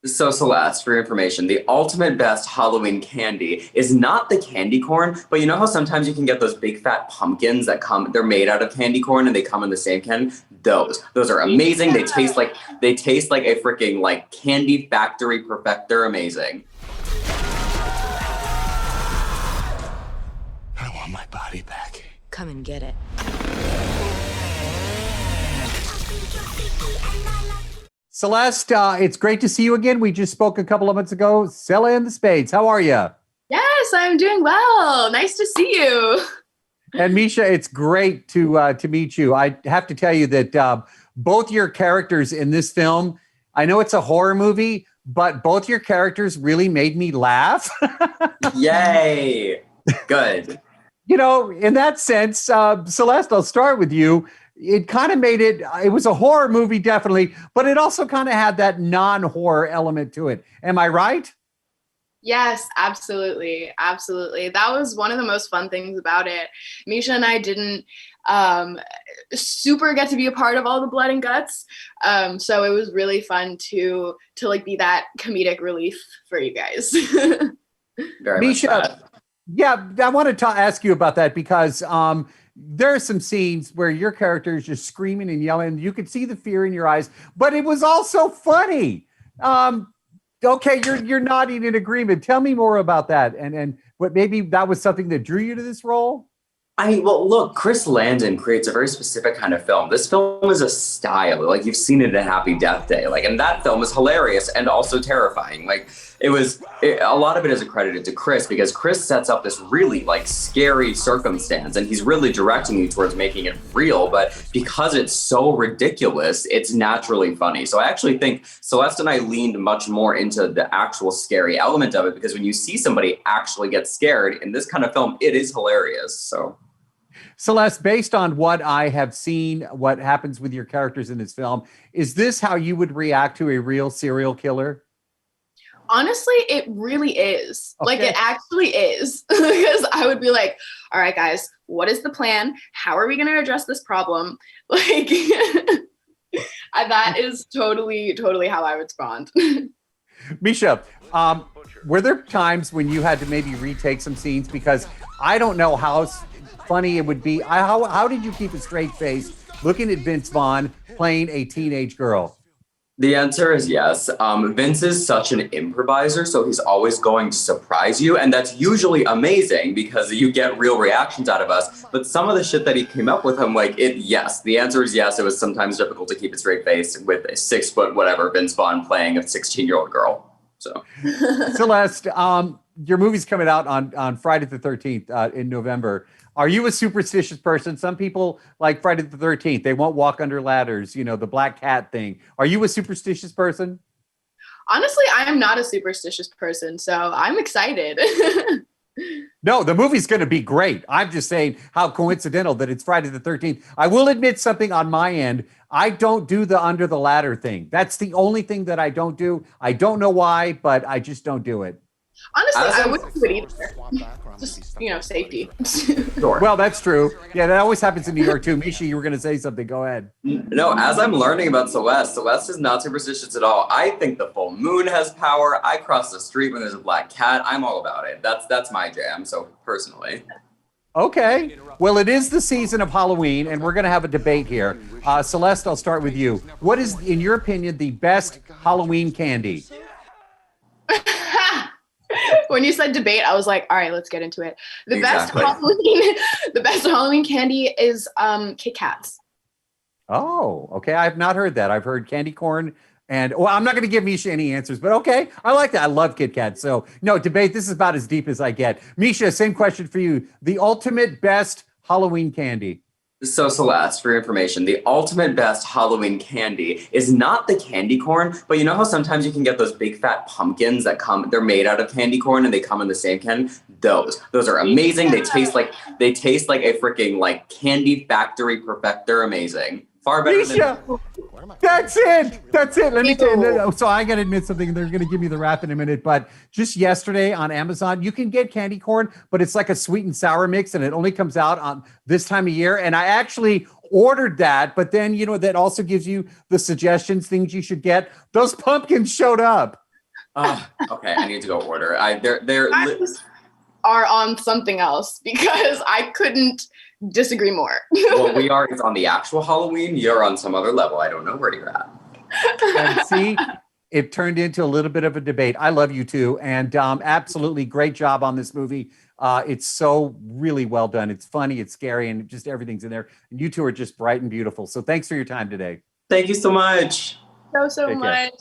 So Celeste, for your information, the ultimate best Halloween candy is not the candy corn, but you know how sometimes you can get those big fat pumpkins that come, they're made out of candy corn and they come in the same can? Those are amazing. They taste like a freaking like candy factory perfect. They're amazing. I want my body back. Come and get it. Celeste, it's great to see you again. We just spoke a couple of months ago. Sella in the Spades. How are you? Yes, I'm doing well. Nice to see you. And Misha, it's great to meet you. I have to tell you that both your characters in this film, I know it's a horror movie, but both your characters really made me laugh. Yay. Good. You know, in that sense, Celeste, I'll start with you. It kind of made it was a horror movie, definitely, but it also kind of had that non-horror element to it. Am I right? Yes, absolutely. Absolutely. That was one of the most fun things about it. Misha and I didn't super get to be a part of all the blood and guts. So it was really fun to like be that comedic relief for you guys. Very Misha, much that. yeah, I wanted to ask you about that because there are some scenes where your character is just screaming and yelling. You could see the fear in your eyes, but it was also funny. Okay, you're nodding in agreement. Tell me more about that, and what maybe that was something that drew you to this role. Well, look, Chris Landon creates a very specific kind of film. This film is a style, like you've seen it in Happy Death Day. Like, and that film was hilarious and also terrifying. Like, a lot of it is accredited to Chris because Chris sets up this really like scary circumstance and he's really directing you towards making it real. But because it's so ridiculous, it's naturally funny. So I actually think Celeste and I leaned much more into the actual scary element of it because when you see somebody actually get scared in this kind of film, it is hilarious. So. Celeste, based on what I have seen, what happens with your characters in this film, is this how you would react to a real serial killer? Honestly, it really is. Okay. Like, it actually is. Because I would be like, all right, guys, what is the plan? How are we going to address this problem? Like, that is totally how I would respond. Misha, were there times when you had to maybe retake some scenes? Because I don't know how funny it would be. How did you keep a straight face looking at Vince Vaughn playing a teenage girl? The answer is yes. Vince is such an improviser, so he's always going to surprise you, and that's usually amazing because you get real reactions out of us. But some of the shit that he came up with, I'm like, yes. The answer is yes. It was sometimes difficult to keep a straight face with a 6 foot whatever Vince Vaughn playing a 16-year-old girl. So, Celeste, your movie's coming out on Friday the 13th in November. Are you a superstitious person? Some people like Friday the 13th. They won't walk under ladders, you know, the black cat thing. Are you a superstitious person? Honestly, I am not a superstitious person, so I'm excited. No, the movie's going to be great. I'm just saying how coincidental that it's Friday the 13th. I will admit something on my end. I don't do the under the ladder thing. That's the only thing that I don't do. I don't know why, but I just don't do it. Honestly, I wouldn't do it either. Just, safety. sure. Well, that's true. Yeah, that always happens in New York too. Misha, you were going to say something. Go ahead. No, as I'm learning about Celeste is not superstitious at all. I think the full moon has power. I cross the street when there's a black cat. I'm all about it. That's my jam. So personally. Okay. Well, it is the season of Halloween, and we're going to have a debate here. Celeste, I'll start with you. What is, in your opinion, the best Halloween candy? When you said debate, I was like, all right, let's get into it. Exactly. The best Halloween candy is Kit Kats. Oh, okay. I've not heard that. I've heard candy corn and, well, I'm not going to give Misha any answers, but okay. I like that. I love Kit Kat. So no debate. This is about as deep as I get. Misha, same question for you. The ultimate best Halloween candy. So Celeste, for your information, the ultimate best Halloween candy is not the candy corn, but you know how sometimes you can get those big fat pumpkins that they're made out of candy corn and they come in the same can? Those are amazing. They taste like a freaking like candy factory perfect. They're amazing. Far better Misha, that's it. Let me tell you. So I got to admit something. They're going to give me the wrap in a minute. But just yesterday on Amazon, you can get candy corn, but it's like a sweet and sour mix, and it only comes out on this time of year. And I actually ordered that, but then, that also gives you the suggestions, things you should get. Those pumpkins showed up. Okay, I need to go order. They're Guys are on something else because I couldn't disagree more. what we are is on the actual Halloween. You're on some other level. I don't know where you're at. And see, it turned into a little bit of a debate. I love you too. And absolutely great job on this movie. It's so really well done. It's funny, it's scary, and just everything's in there. And you two are just bright and beautiful. So thanks for your time today. Thank you so much. So Take care. much.